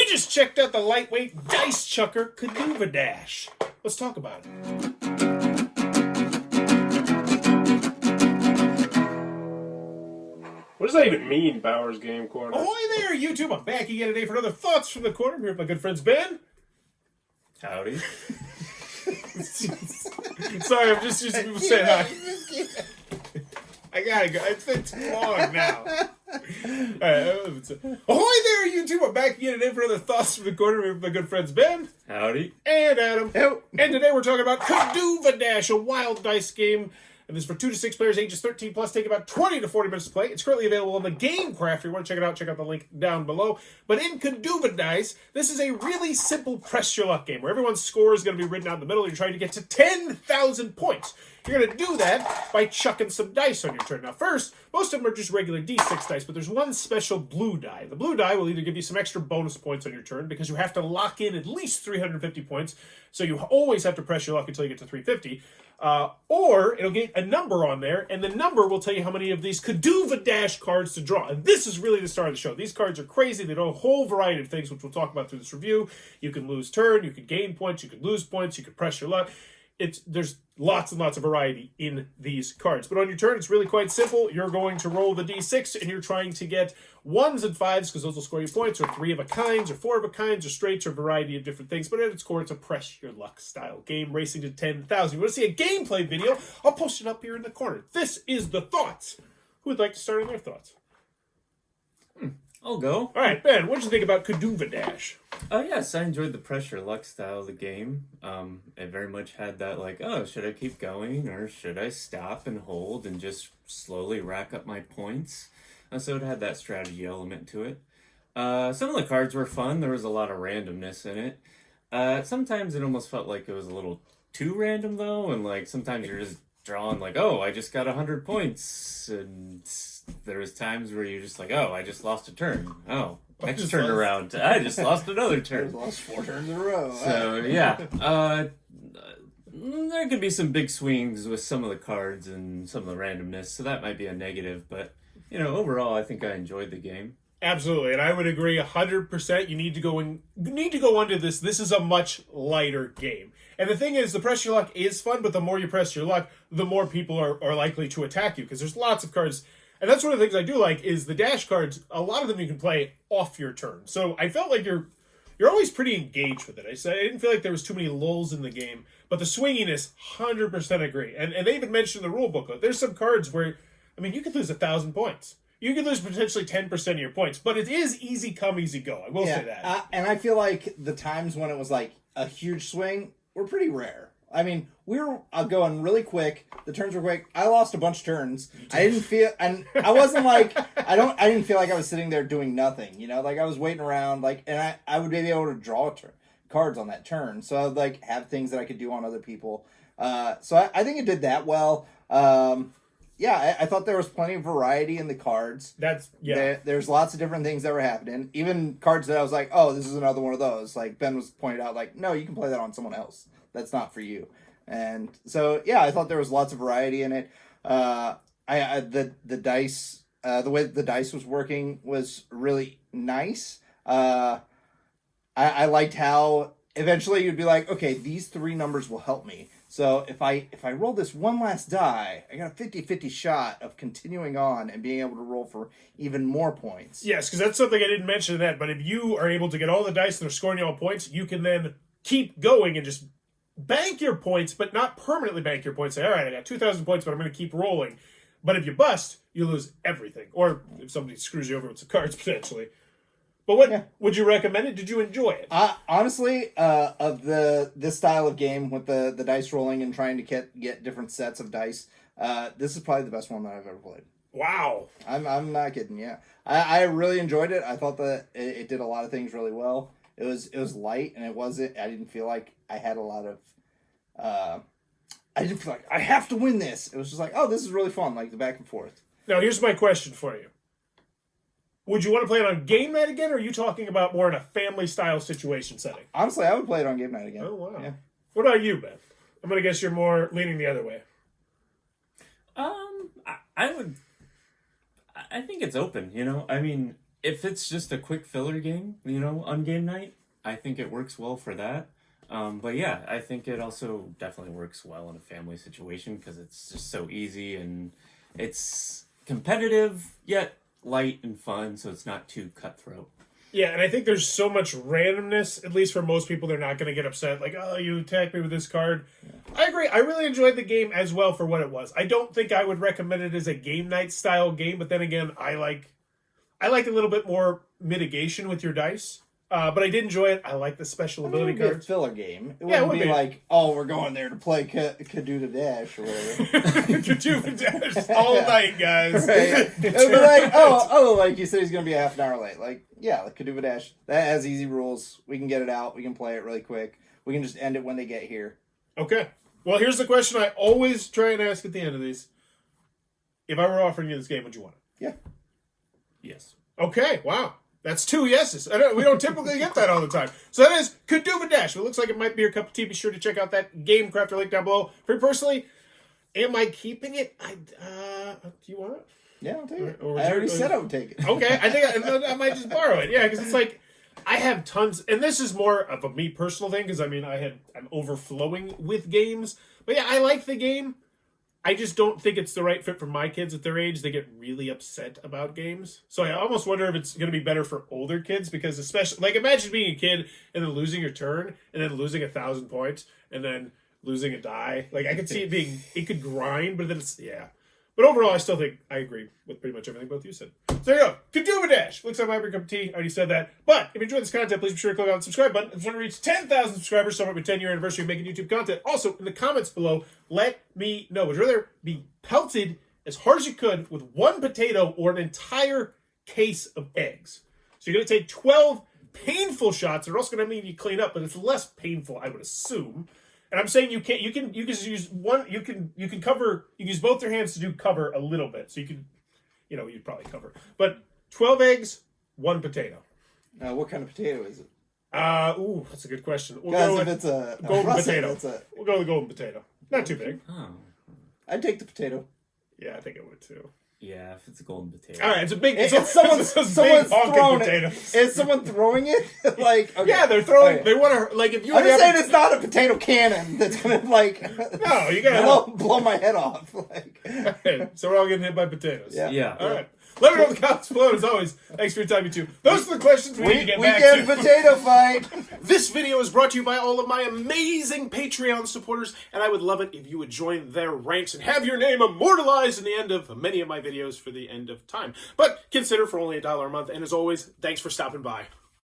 just checked out the lightweight dice chucker Kadoova Dash. Let's talk about it. What does that even mean, Bowers Game Corner? Ahoy there, YouTube! I'm back again today for another Thoughts from the Corner. I'm here with my good friends Ben. Howdy. Sorry, I'm just using people saying hi. I gotta go. It's been too long now. Alright, ahoy there, YouTube! I'm back again today for another Thoughts from the Corner with my good friends Ben. Howdy. And Adam. Hello. And today we're talking about Kadoova Dash, a wild dice game. And this is for 2 to 6 players, ages 13 plus. Take about 20 to 40 minutes to play. It's currently available on the Game Craft. If you want to check it out, check out the link down below. But in Kadoova Dice, this is a really simple press your luck game where everyone's score is going to be written out in the middle. You're trying to get to 10,000 points. You're going to do that by chucking some dice on your turn. Now, first, most of them are just regular D6 dice, but there's one special blue die. The blue die will either give you some extra bonus points on your turn because you have to lock in at least 350 points, so you always have to press your luck until you get to 350. Or it'll get a number on there, and the number will tell you how many of these Kadoova Dash cards to draw. And this is really the start of the show. These cards are crazy. They do a whole variety of things, which we'll talk about through this review. You can lose turn, you can gain points, you can lose points, you can press your luck. There's lots and lots of variety in these cards. But on your turn, it's really quite simple. You're going to roll the D6, and you're trying to get 1s and 5s, because those will score you points, or 3 of a kinds, or 4 of a kinds, or straights, or a variety of different things. But at its core, it's a press your luck style game, racing to 10,000. You want to see a gameplay video? I'll post it up here in the corner. This is the thoughts. Who would like to start on their thoughts? I'll go. All right, Ben, what did you think about Kadoova Dash? Oh, yes, I enjoyed the pressure luck style of the game. It very much had that, like, oh, should I keep going or should I stop and hold and just slowly rack up my points? So it had that strategy element to it. Some of the cards were fun. There was a lot of randomness in it. Sometimes it almost felt like it was a little too random, though, and, like, sometimes you're just drawing, like, oh, I just got 100 points, and there's times where you're just like, oh, I just lost a turn. Oh, next turn around, I just lost another turn. Lost 4 turns in a row. So, yeah. There could be some big swings with some of the cards and some of the randomness, so that might be a negative, but, overall, I think I enjoyed the game. Absolutely, and I would agree 100%. You need to go into this. This is a much lighter game. And the thing is, the press your luck is fun, but the more you press your luck, the more people are likely to attack you, because there's lots of cards. And that's one of the things I do like is the dash cards. A lot of them you can play off your turn. So I felt like you're always pretty engaged with it. I didn't feel like there was too many lulls in the game, but the swinginess, 100% agree. And they even mentioned in the rule booklet, there's some cards where, you could lose 1,000 points. You could lose potentially 10% of your points, but it is easy come, easy go. I will say that. And I feel like the times when it was like a huge swing were pretty rare. We were going really quick. The turns were quick. I lost a bunch of turns. I didn't feel, and I wasn't like, I didn't feel like I was sitting there doing nothing, like I was waiting around, and I would be able to draw cards on that turn. So I would have things that I could do on other people. So I think it did that well. I thought there was plenty of variety in the cards. There's lots of different things that were happening. Even cards that I was like, oh, this is another one of those. Like Ben was pointed out, like, no, you can play that on someone else. That's not for you. And so, I thought there was lots of variety in it. The dice, the way the dice was working was really nice. I liked how eventually you'd be like, okay, these 3 numbers will help me. So if I roll this one last die, I got a 50-50 shot of continuing on and being able to roll for even more points. Yes, because that's something I didn't mention in that, but if you are able to get all the dice that are scoring you all points, you can then keep going and just bank your points, but not permanently bank your points. Say, all right, I got 2,000 points, but I'm going to keep rolling. But if you bust, you lose everything. Or if somebody screws you over with some cards, potentially. But would you recommend it? Did you enjoy it? Honestly, of this style of game with the dice rolling and trying to get different sets of dice, this is probably the best one that I've ever played. Wow. I'm not kidding, yeah. I really enjoyed it. I thought that it did a lot of things really well. It was light, and I didn't feel like I had a lot of I didn't feel like I have to win this. It was just like, oh, this is really fun, like the back and forth. Now, here's my question for you. Would you want to play it on game night again, or are you talking about more in a family-style situation setting? Honestly, I would play it on game night again. Oh, wow. Yeah. What about you, Ben? I'm going to guess you're more leaning the other way. I think it's open, if it's just a quick filler game, on game night, I think it works well for that. But yeah, I think it also definitely works well in a family situation because it's just so easy and it's competitive yet light and fun, so it's not too cutthroat. Yeah, and I think there's so much randomness, at least for most people, they're not going to get upset, like, oh, you attacked me with this card. Yeah. I agree. I really enjoyed the game as well for what it was. I don't think I would recommend it as a game night style game, but then again, I like a little bit more mitigation with your dice. But I did enjoy it. I like the special ability cards. It would be a filler game. It wouldn't be like, oh, we're going there to play Kadoova Dash or whatever. Kadoova Dash all night, guys. Right. It would be like, oh, like you said, he's going to be a half an hour late. Like, yeah, like Kadoova Dash. That has easy rules. We can get it out. We can play it really quick. We can just end it when they get here. Okay. Well, here's the question I always try and ask at the end of these. If I were offering you this game, would you want it? Yeah. Yes. Okay, wow. That's 2 yeses. We don't typically get that all the time. So that is Kadoova Dash. It looks like it might be your cup of tea. Be sure to check out that Game Crafter link down below. For me personally, am I keeping it? Do you want it? Yeah, I'll take it. I already said I would take it. Okay, I think I might just borrow it. Yeah, because it's like, I have tons, and this is more of a me personal thing, because I'm overflowing with games. But yeah, I like the game. I just don't think it's the right fit for my kids at their age. They get really upset about games. So I almost wonder if it's going to be better for older kids, because especially, like, imagine being a kid and then losing your turn and then losing 1,000 points and then losing a die. Like, I could see it could grind, but then yeah. But overall, I still think I agree with pretty much everything both you said. So there you go. Kadoova Dash. Looks like my cup of tea. I already said that. But if you enjoyed this content, please be sure to click on the subscribe button. If you want to reach 10,000 subscribers, celebrate my 10-year anniversary of making YouTube content. Also, in the comments below, let me know. Would you rather be pelted as hard as you could with one potato or an entire case of eggs? So you're going to take 12 painful shots. They're also going to mean you clean up, but it's less painful, I would assume. And I'm saying you can use one, you can use both your hands to do cover a little bit. So you can, you'd probably cover. But 12 eggs, one potato. What kind of potato is it? That's a good question. Guys, if it's a golden potato. We'll go with the golden potato. Not too big. Oh. I'd take the potato. Yeah, I think I would too. Yeah, if it's a golden potato. All right, it's a big. Someone's throwing it. Is someone throwing it? Like, okay. Yeah, they're throwing. Okay. They want to if you. I'm just saying it's not a potato cannon that's gonna No, you gotta blow my head off. So we're all getting hit by potatoes. Yeah. All right. Let me know in the comments below. As always, thanks for your time, you two. Those are the questions we need to get back to. Weekend potato fight. This video is brought to you by all of my amazing Patreon supporters, and I would love it if you would join their ranks and have your name immortalized in the end of many of my videos for the end of time. But consider for only $1 a month, and as always, thanks for stopping by.